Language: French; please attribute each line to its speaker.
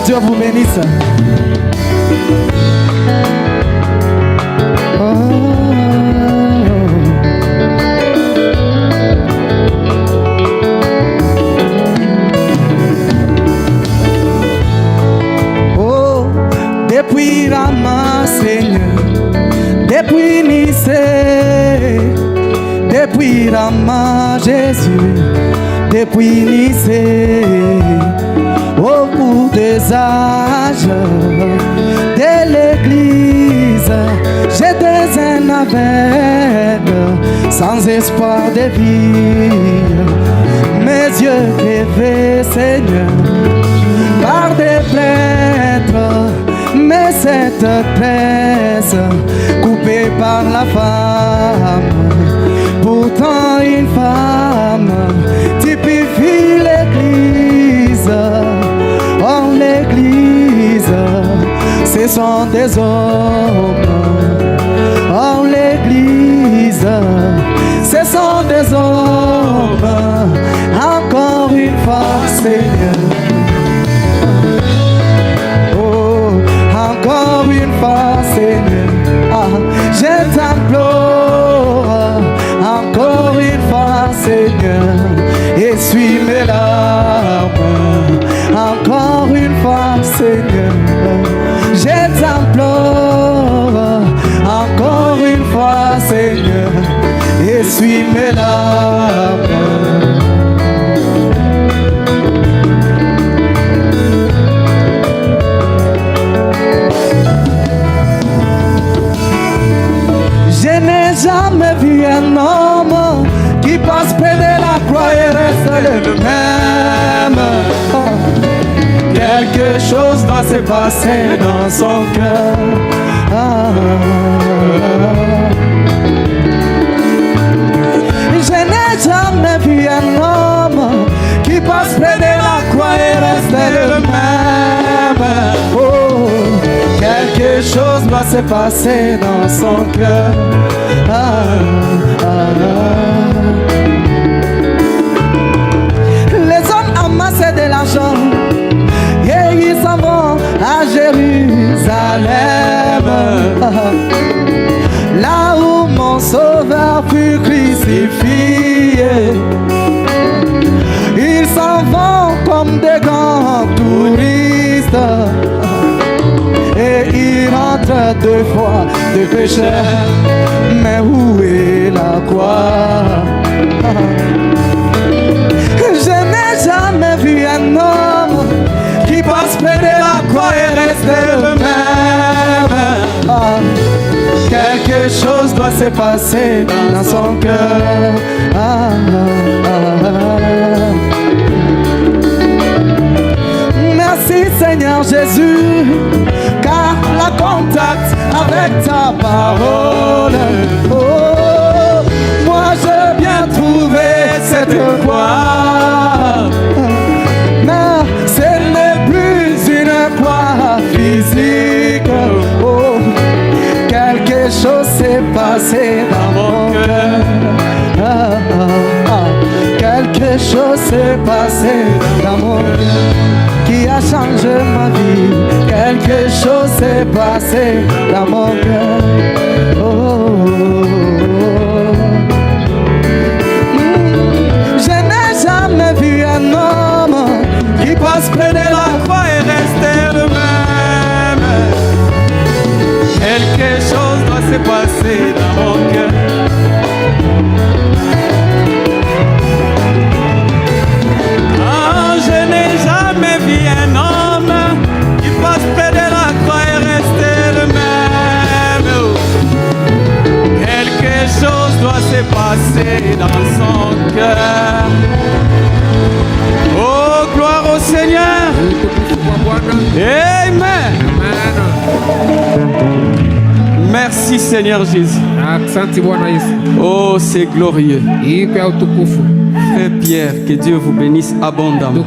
Speaker 1: Dieu vous bénisse. Oh, depuis Rama, Seigneur, depuis Nice, depuis Rama, Jésus, depuis Nice, au bout des âges de l'église, j'étais un aveugle sans espoir de vie. Mes yeux rêvaient, Seigneur, par des prêtres, mais cette tresse coupée par la femme. Pourtant une femme typifie l'église. En l'église, ce sont des hommes. En l'église, ce sont des hommes. Encore une fois, Seigneur. Oh, encore une fois, Seigneur. Ah, je t'implore. Encore une fois, Seigneur. Essuie mes larmes. Encore une fois, Seigneur, je t'implore. Encore une fois, Seigneur, essuie mes larmes. Je n'ai jamais vu un homme qui passe près de la croix et reste le même. Quelque chose doit se passer dans son cœur. Je n'ai jamais vu un homme qui passe près de la croix et reste le même. Oh, quelque chose doit se passer dans son cœur. Les hommes amassent de l'argent et ils s'en vont à Jérusalem, là où mon sauveur fut crucifié. Ils s'en vont comme des grands touristes et ils rentrent deux fois de pécheurs. Mais où est la croix? Je n'ai jamais vu un homme qui passe près de la croix et reste le même. Quelque chose doit se passer dans son cœur. Merci Seigneur Jésus, car la contact avec ta parole. Oh, moi j'ai bien trouvé cette croix. Physique, oh, quelque chose s'est passé dans mon cœur. Quelque chose s'est passé dans mon cœur qui a changé ma vie. Quelque chose s'est passé dans mon cœur. Je n'ai jamais vu un homme qui passe près de la croix et reste le même. Quelque chose doit se passer dans mon cœur. Je n'ai jamais vu un homme qui passe près de la croix et reste le même. Quelque chose doit se passer dans son cœur. Oh, gloire au Seigneur. Amen. Merci Seigneur Jésus. Oh, c'est glorieux. Frère Pierre, que Dieu vous bénisse abondamment.